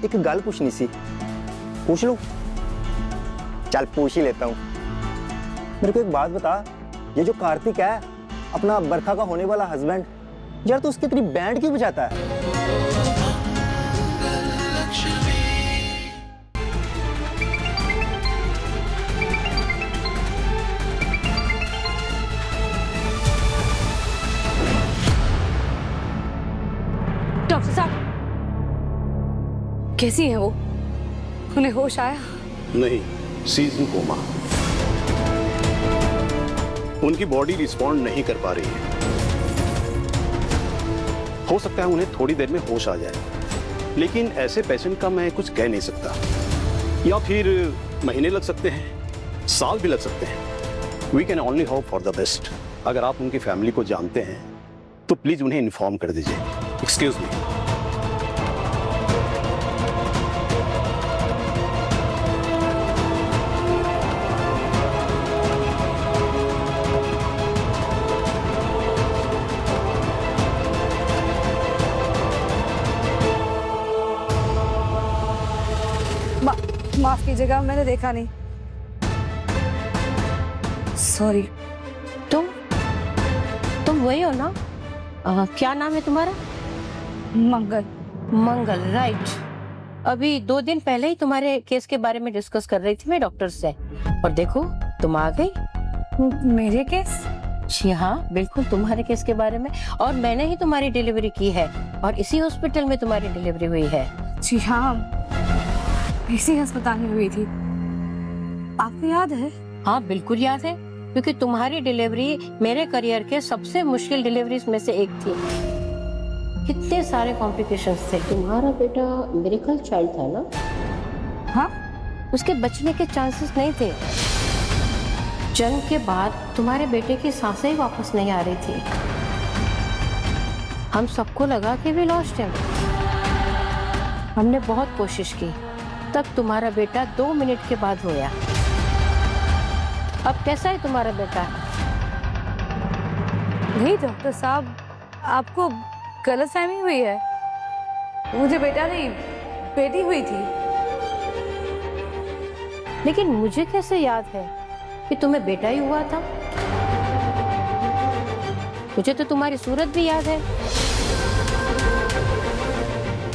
एक गल पूछनी सी, पूछ लूं? चल पूछ ही लेता हूं। मेरे को एक बात बता, ये जो कार्तिक है अपना बरखा का होने वाला हस्बैंड, यार तो उसकी इतनी बैंड क्यों बजाता है? डॉक्टर साहब, कैसी हैं वो? उन्हें होश आया? नहीं, सीजन कोमा। उनकी बॉडी रिस्पॉन्ड नहीं कर पा रही है। हो सकता है उन्हें थोड़ी देर में होश आ जाए, लेकिन ऐसे पेशेंट का मैं कुछ कह नहीं सकता। या फिर महीने लग सकते हैं, साल भी लग सकते हैं। We can only hope for the best. अगर आप उनकी फैमिली को जानते हैं तो प्लीज उन्हें इन्फॉर्म कर दीजिए। Excuse me. माफ कीजिएगा, मैंने देखा नहीं। सॉरी। तुम वही हो ना? क्या नाम है तुम्हारा? मंगल। मंगल, राइट। अभी 2 दिन पहले ही तुम्हारे केस के बारे में डिस्कस कर रही थी मैं डॉक्टर से, और देखो तुम आ गई। मेरे केस? जी हाँ, बिल्कुल तुम्हारे केस के बारे में। और मैंने ही तुम्हारी डिलीवरी की है, और इसी हॉस्पिटल में तुम्हारी डिलीवरी हुई है। जी हाँ, इसी अस्पताल में हुई थी। आपको याद है? हाँ बिल्कुल याद है, क्योंकि तुम्हारी डिलीवरी मेरे करियर के सबसे मुश्किल डिलीवरीज में से एक थी। कितने सारे कॉम्प्लिकेशंस थे। तुम्हारा बेटा मिरेकल चाइल्ड था ना? हाँ, उसके बचने के चांसेस नहीं थे। जन्म के बाद तुम्हारे बेटे की सांसें ही वापस नहीं आ रही थी। हम सबको लगा कि वी लॉस्ट हिम। हमने बहुत कोशिश की, तब तुम्हारा बेटा 2 मिनट के बाद होया। अब कैसा है तुम्हारा बेटा? नहीं डॉक्टर साहब, आपको गलतफहमी हुई है। मुझे बेटा नहीं, बेटी हुई थी। लेकिन मुझे कैसे याद है कि तुम्हें बेटा ही हुआ था? मुझे तो तुम्हारी सूरत भी याद है।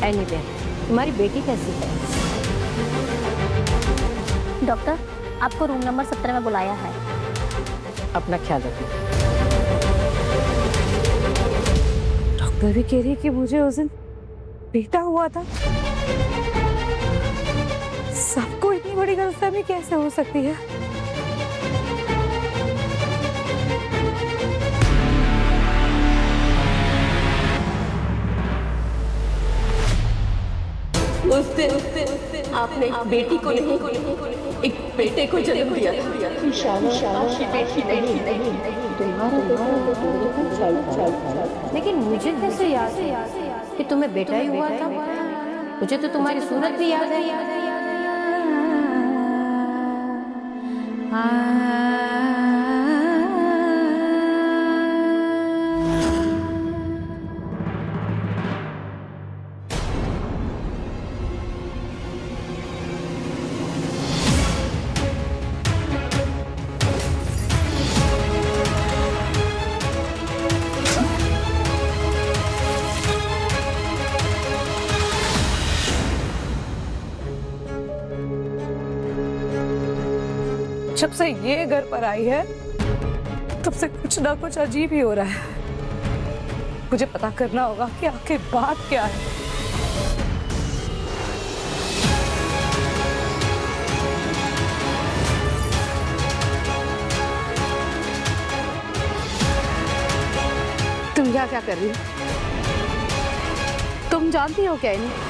एनीवे, तुम्हारी बेटी कैसी है? डॉक्टर, आपको रूम नंबर 17 में बुलाया है। अपना ख्याल रखो। डॉक्टर भी कह रही है कि मुझे उस दिन बेटा हुआ था। सबको इतनी बड़ी गलतफहमी कैसे हो सकती है? उस दिन आपने एक बेटी को नहीं, एक बेटे को जन्म दिया। लेकिन मुझे कैसे याद है कि तुम्हें बेटा ही हुआ था? मुझे तो तुम्हारी सूरत भी याद है। जब से ये घर पर आई है, तब से कुछ ना कुछ अजीब ही हो रहा है। मुझे पता करना होगा कि आखिर बात क्या है। तुम क्या कर रही हो? तुम जानती हो क्या इन्हें?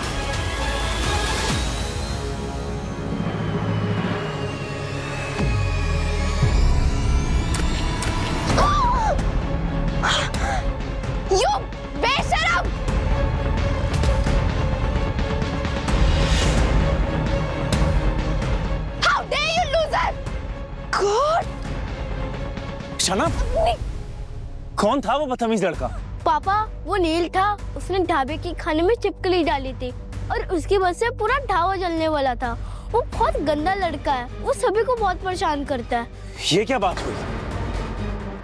शनम, कौन था वो बदतमीज लड़का? पापा, वो नील था। उसने ढाबे की खाने में छिपकली डाली थी। और उसकी वजह से पूरा ढाबा जलने वाला था। वो बहुत गंदा लड़का है, वो सभी को बहुत परेशान करता है। ये क्या बात हुई?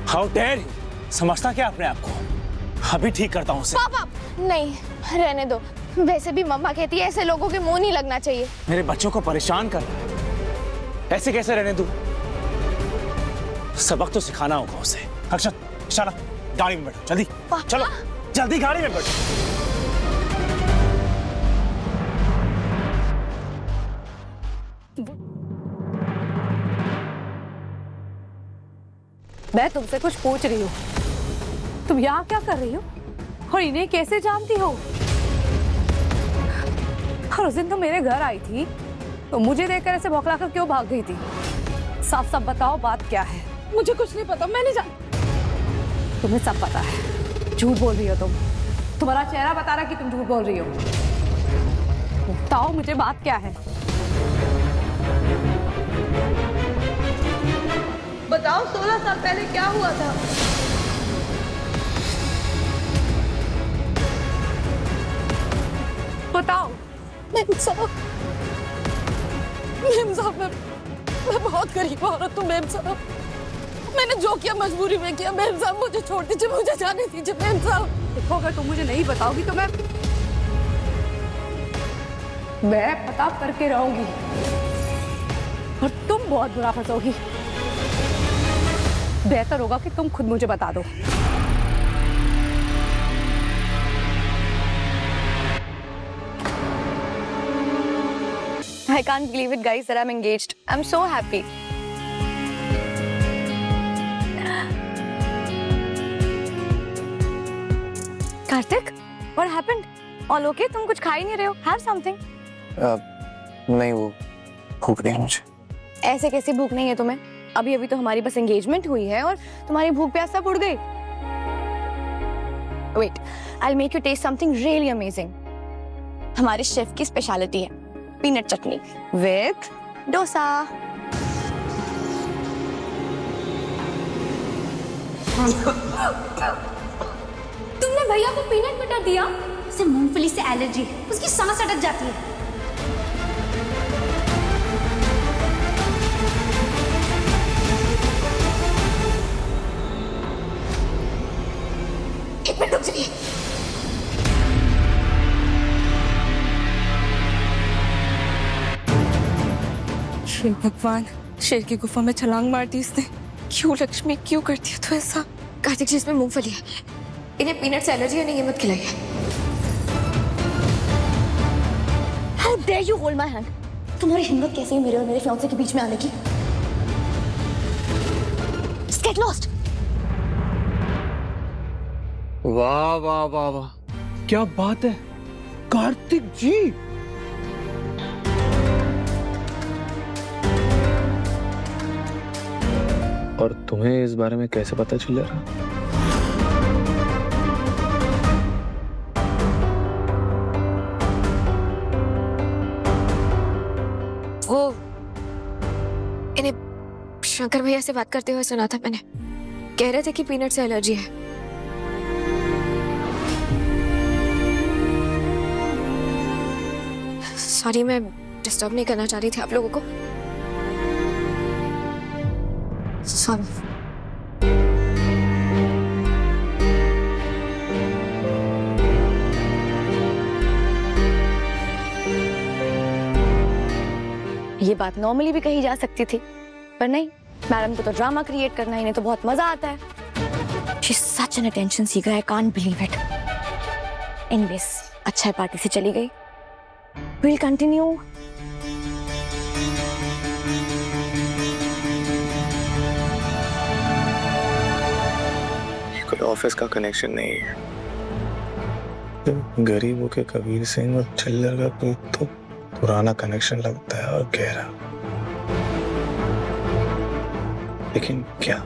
How dare you! समझता क्या अपने आप को? अभी ठीक करता हूँ उसे। पापा नहीं, रहने दो। वैसे भी मम्मा कहती है ऐसे लोगों के मुंह नहीं लगना चाहिए। मेरे बच्चों को परेशान कर रहा है, ऐसे कैसे रहने दूं? सबक तो सिखाना होगा उसे। अक्षत, चलो गाड़ी में बैठो, जल्दी चलो, जल्दी गाड़ी में बैठो। मैं तुमसे कुछ पूछ रही हूँ, तुम यहाँ क्या कर रही हो और इन्हें कैसे जानती हो? और उस दिन तुम मेरे घर आई थी तो मुझे देखकर ऐसे बौखलाकर क्यों भाग गई थी? साफ साफ बताओ, बात क्या है? मुझे कुछ नहीं पता, मैं नहीं जान। तुम्हें सब पता है, झूठ बोल रही हो तुम। तुम्हारा चेहरा बता रहा कि तुम झूठ बोल रही हो। बताओ मुझे, बात क्या है? बताओ 16 साल पहले क्या हुआ था? बताओ। मेम साहब, मैं बहुत गरीब औरत हूँ मेम साहब। मैंने जो किया मजबूरी में किया मेम साहब, मुझे छोड़ दीजिए, मुझे जाने दीजिए मेम साहब। देखो, अगर तुम मुझे नहीं बताओगी तो मैं पता करके रहूंगी और तुम बहुत बुरा फंसोगी। बेहतर होगा कि तुम खुद मुझे बता दो। I can't believe it, guys, that I'm engaged. I'm so happy. Karthik, what happened? All okay? तुम कुछ खा ही नहीं रहे हो? Have something. नहीं, वो भूख नहीं है मुझे। ऐसे कैसी भूख नहीं है तुम्हें? अभी अभी तो हमारी बस एंगेजमेंट हुई है और तुम्हारी भूख प्यास सब उड़ गई। Wait, I'll make you taste something really amazing. हमारे शेफ की स्पेशलिटी है पीनट चटनी विद डोसा। तुमने भैया को पीनट बटर दिया? उसे मूंगफली से एलर्जी है, उसकी सांस अटक जाती है। एक मिनट रुक जाइए। हे भगवान, शेर की गुफा में छलांग मार दी इसने। क्यों लक्ष्मी, क्यों करती है तो ऐसा? कार्तिक जी, इसमें मूंगफली है, इन्हें पीनट से एलर्जी है, नहीं ये मत खिलाइए। How dare you hold my hand? तुम्हारी हिम्मत कैसे है मेरे और मेरे फियांसे के बीच में आने की? Just get lost. वाह वाह वाह वाह, क्या बात है कार्तिक जी। और तुम्हें इस बारे में कैसे पता चल रहा? वो इन्हें शंकर भैया से बात करते हुए सुना था मैंने। कह रहे थे कि पीनट से एलर्जी है। सॉरी, मैं डिस्टर्ब नहीं करना चाह रही थी आप लोगों को। सॉरी। ये बात नॉर्मली भी कही जा सकती थी, पर नहीं, मैडम को तो ड्रामा क्रिएट करना, इन्हें तो बहुत मजा आता है। She's such an attention seeker, I can't believe it. Anyways, अच्छा है पार्टी से चली गई। We'll continue. ये कोई ऑफिस का कनेक्शन नहीं है। गरीबों के कबीर सिंह और चिल्लर का कोई तो पुराना कनेक्शन लगता है और गहरा। लेकिन क्या?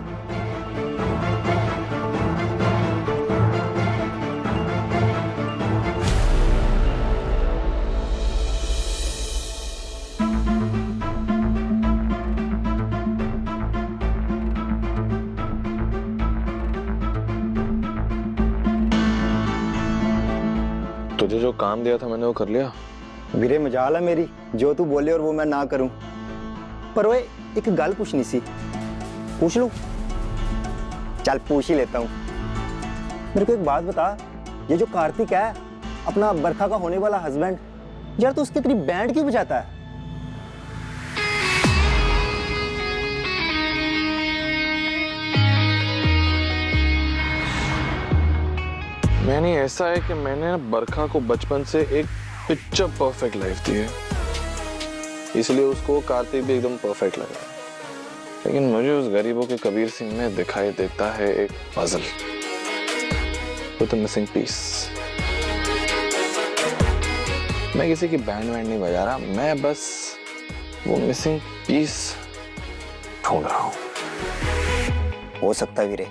तुझे जो काम दिया था मैंने वो कर लिया। ਵੀਰੇ ਮਜਾਲ ਹੈ ਮੇਰੀ ਜੋ ਤੂੰ ਬੋਲੇ और वो मैं ना करूं। पर ओए एक गल पूछनी सी, पूछ लूं? चल पूछ ही लेता हूं। मेरे को एक बात बता, ये जो कार्तिक है अपना बरखा का होने वाला हस्बैंड, यार तू उसकी इतनी बैंड क्यों बजाता है? मैंने ऐसा है कि मैंने बरखा को बचपन से एक पिक्चर परफेक्ट लाइफ दी है, इसलिए उसको कार्तिक भी एकदम परफेक्ट लगा। लेकिन मुझे उस गरीबों के कबीर सिंह में दिखाई देता है एक puzzle with a missing piece. मैं किसी की बैंड नहीं बजा रहा, मैं बस वो मिसिंग पीस ढूंढ रहा हूँ। हो सकता है वीरे,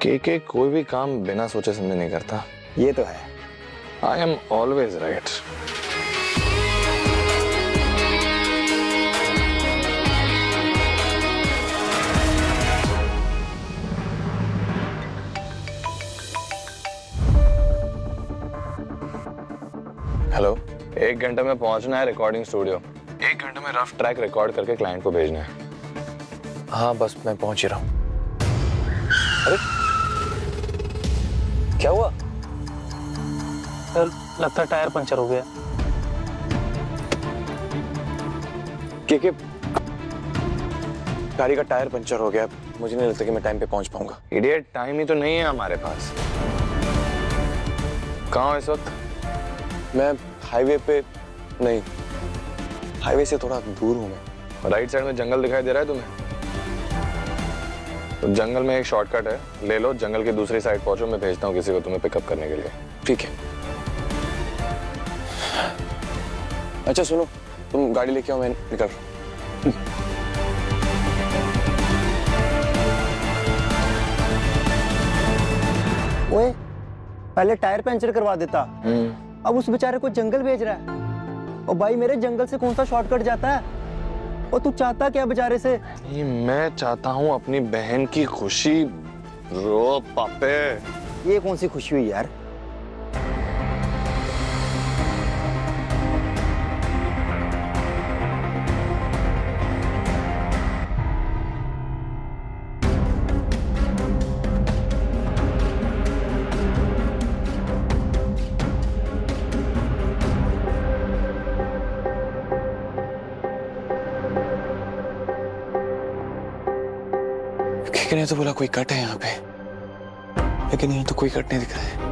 के कोई भी काम बिना सोचे समझे नहीं करता। ये तो है। I am always right. Hello, 1 घंटे में पहुंचना है रिकॉर्डिंग स्टूडियो। 1 घंटे में रफ ट्रैक रिकॉर्ड करके क्लाइंट को भेजना है। हाँ बस मैं पहुंच ही रहा हूँ। अरे क्या हुआ? सर लगता है टायर पंचर हो गया। के गाड़ी का टायर पंचर हो गया, मुझे नहीं लगता कि मैं टाइम पे पहुंच पाऊंगा। इडियट, टाइम ही तो नहीं है हमारे पास। कहाँ हो इस वक्त? मैं हाईवे पे नहीं, हाईवे से थोड़ा दूर हूँ मैं। राइट साइड में जंगल दिखाई दे रहा है तुम्हें? तो जंगल में एक शॉर्टकट है, ले लो, जंगल की दूसरी साइड पहुंचो, मैं भेजता हूँ किसी को तुम्हें पिकअप करने के लिए। ठीक है। अच्छा सुनो, तुम गाड़ी लेके आओ, मैं निकल रहा हूं। ओए, पहले टायर पंचर करवा देता, अब उस बेचारे को जंगल भेज रहा है। और भाई मेरे जंगल से कौन सा शॉर्टकट जाता है? और तू चाहता क्या बेचारे से? मैं चाहता हूँ अपनी बहन की खुशी। रो पापे। ये कौन सी खुशी हुई यार? ने तो बोला कोई कट है यहाँ पे, लेकिन यहाँ तो कोई कट नहीं दिख रहा है।